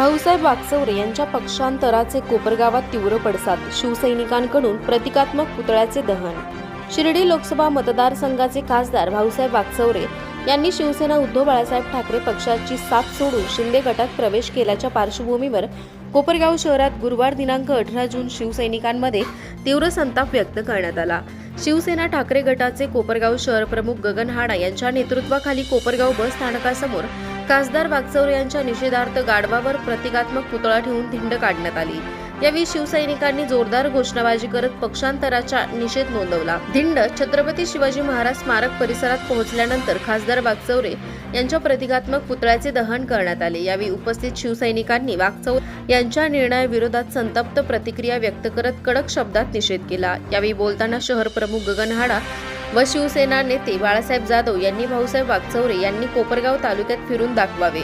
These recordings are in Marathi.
भाऊसाहेब वागचौरे यांच्या पक्षांतराचे कोपरगावात तीव्र पडसाद, शिवसैनिकांकडून प्रतिकात्मक पुतळ्याचे दहन। शिर्डी लोकसभा मतदारसंघाचे खासदार भाऊसाहेब वागचौरे यांनी शिवसेना उद्धव बाळासाहेब ठाकरे पक्षाची साथ सोडून शिंदे गटात प्रवेश केल्याच्या पार्श्वभूमीवर कोपरगाव शहरात गुरुवार दिनांक 18 जून शिवसैनिकांमध्ये तीव्र संताप व्यक्त करण्यात आला। शिवसेना ठाकरे गटाचे कोपरगाव शहर प्रमुख गगन हाडा यांच्या नेतृत्वाखाली कोपरगाव बस स्थानकासमोर खासदार वागचौरे यांच्या निषेधार्थ गाढवावर प्रतिकात्मक पुतळा ठेवून धिंड काढण्यात आली। यावेळी शिवसैनिकांनी जोरदार घोषणाबाजी करत पक्षांतराचा निषेध नोंदवला। धिंड छत्रपती शिवाजी महाराज स्मारक परिसरात पोहोचल्यानंतर खासदार वागचौरे यांच्या प्रतिकात्मक पुतळ्याचे दहन करण्यात आले। यावेळी उपस्थित शिवसैनिकांनी वागचौरे यांच्या निर्णयाविरोधात संतप्त प्रतिक्रिया व्यक्त करत कडक शब्दात निषेध केला। यावेळी बोलताना शहर प्रमुख गगन हाडा व शिवसेना नेते बाळासाहेब जाधव यांनी भाऊसाहेब वागचौरे यांनी कोपरगाव तालुक्यात फिरून दाखवावे,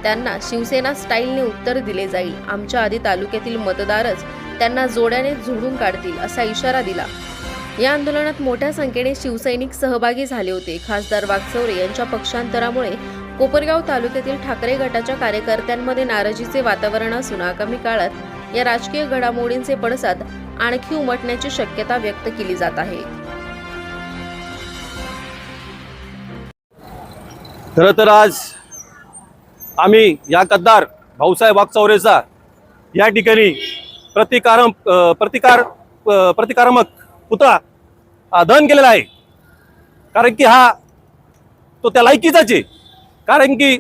त्यांना शिवसेना स्टाईलने उत्तर दिले जाईल, आमच्या आधी तालुक्यातील मतदारच त्यांना जोड्याने झोडून काढतील असा इशारा दिला। या आंदोलनात मोठ्या संख्येने शिवसैनिक सहभागी झाले होते। खासदार वागचौरे यांच्या पक्षांतरामुळे कोपरगाव तालुक्यातील ठाकरे गटाच्या कार्यकर्त्यांमध्ये नाराजीचे वातावरण असून आगामी काळात या राजकीय घडामोडींचे पडसाद आणखी उमटण्याची शक्यता व्यक्त केली जात आहे। खरं तर आज आम्ही या गद्दार भाऊसाहेब वागचौरेचा या ठिकाणी प्रतिकारात्मक पुतळा दहन केलेला आहे। कारण की हा तो त्या लायकीचाच आहे। कारण की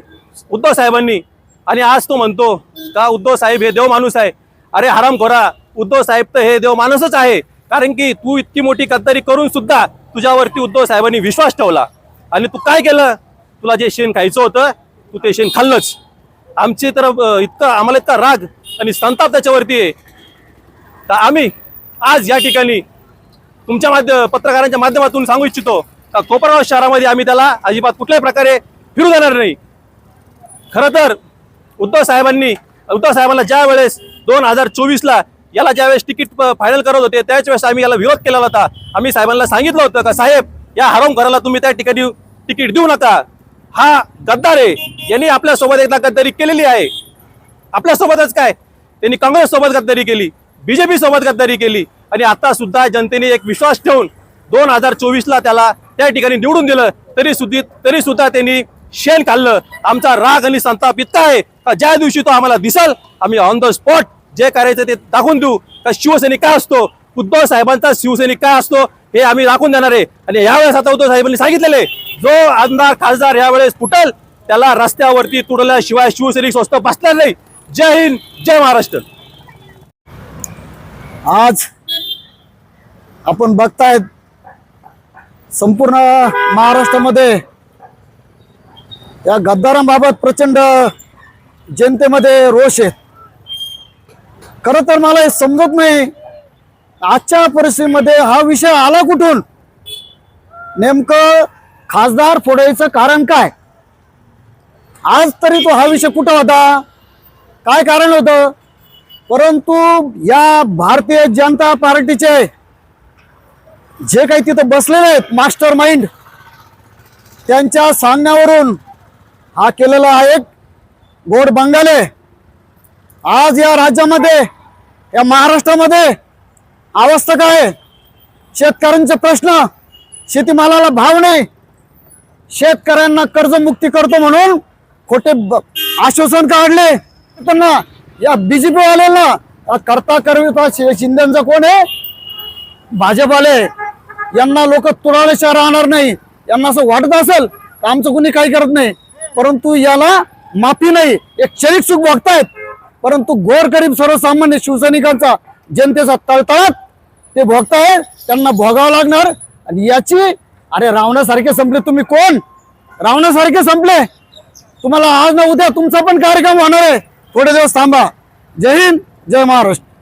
उद्धव साहेबांनी आणि आज तो म्हणतो का उद्धव साहेब हे देव माणूस आहे। अरे हरामखोरा, उद्धव साहेब तर हे देव माणूसच आहे। कारण की तू इतकी मोठी गद्दारी करून सुद्धा तुझ्यावरती उद्धव साहेबांनी विश्वास ठेवला आणि तू काय केलं, तुला जे शेण खायचं होतं तू ते शेण खाल्लंच। आमची तर आम्हाला इतका राग आणि संताप त्याच्यावरती आहे। तर आम्ही आज या ठिकाणी तुमच्या पत्रकारांच्या माध्यमातून सांगू इच्छितो का कोपरगाव शहरामध्ये आम्ही त्याला अजिबात कुठल्याही प्रकारे फिरू देणार नाही। खरं तर उद्धव साहेबांना ज्या वेळेस 2024ला याला ज्यावेळेस तिकीट फायनल करत होते त्याच वेळेस आम्ही याला विरोध केला होता। आम्ही साहेबांना सांगितलं होतं का साहेब या हरामखोराला तुम्ही त्या ठिकाणी तिकीट देऊ नका, हा गद्दार आहे, यांनी आपल्यासोबत एकदा गद्दारी केलेली आहे। आपल्यासोबतच काय, त्यांनी काँग्रेस सोबत गद्दारी केली, बीजेपी सोबत गद्दारी केली आणि आता सुद्धा जनतेने एक विश्वास ठेवून 2024ला त्याला त्या ठिकाणी निवडून दिलं, तरी सुद्धा त्यांनी शेण खाल्लं। आमचा राग आणि संताप इतका आहे का ज्या दिवशी तो आम्हाला दिसल आम्ही ऑन द स्पॉट जे करायचं ते दाखवून देऊ का शिवसैनिक काय असतो, उद्धव साहेबांचा शिवसैनिक काय असतो हे आम्ही दाखवून देणार आहे। आणि यावेळेस आता उद्धव साहेबांनी सांगितलेले जो आमदार खासदार यावेळेस फुटल त्याला रस्त्यावरती तुडल्याशिवाय शिवसैनिक स्वस्त बसणार नाही। जय हिंद, जय महाराष्ट्र। आज आपण बघतायत संपूर्ण महाराष्ट्रामध्ये या गद्दारांबाबत प्रचंड जनतेमध्ये रोष आहे। खरं तर मला हे समजत नाही आजच्या परिस्थितीमध्ये हा विषय आला कुठून, नेमकं खासदार फोडायचं कारण काय? आज तरी तो हा विषय कुठं होता, काय कारण होतं? परंतु या भारतीय जनता पार्टीचे जे काही तिथं बसलेले आहेत मास्टर माइंड, त्यांच्या सांगण्यावरून हा केलेला हा एक गोड बंगाले आज या राज्यामध्ये या महाराष्ट्रामध्ये अवस्था काय? शेतकऱ्यांचे प्रश्न, शेतीमालाला भाव नाही, शेतकऱ्यांना कर्जमुक्ती करतो म्हणून खोटे आश्वासन काढले। त्यांना या बीजेपी वाल्यांना करता करविता शिंदेचा कोण आहे? भाजपवाले। यांना लोक तुराळेशिवाय राहणार नाही। यांना असं वाटत असेल तर आमचं कोणी काही करत नाही, परंतु याला माफी नाही, एक क्षणिक सुख भोगतायत। परंतु गोरगरीब सर्वसामान्य शिवसैनिकांचा जनतेचा तळतळाट ते भोगताय, त्यांना भोगावं लागणार। आणि याची अरे रावणासारखे संपले तुम्ही, कोण रावणासारखे संपले? तुम्हाला आज ना उद्या तुमचा पण कार्यक्रम होणार आहे, थोडे दिवस थांबा। जय हिंद, जय महाराष्ट्र।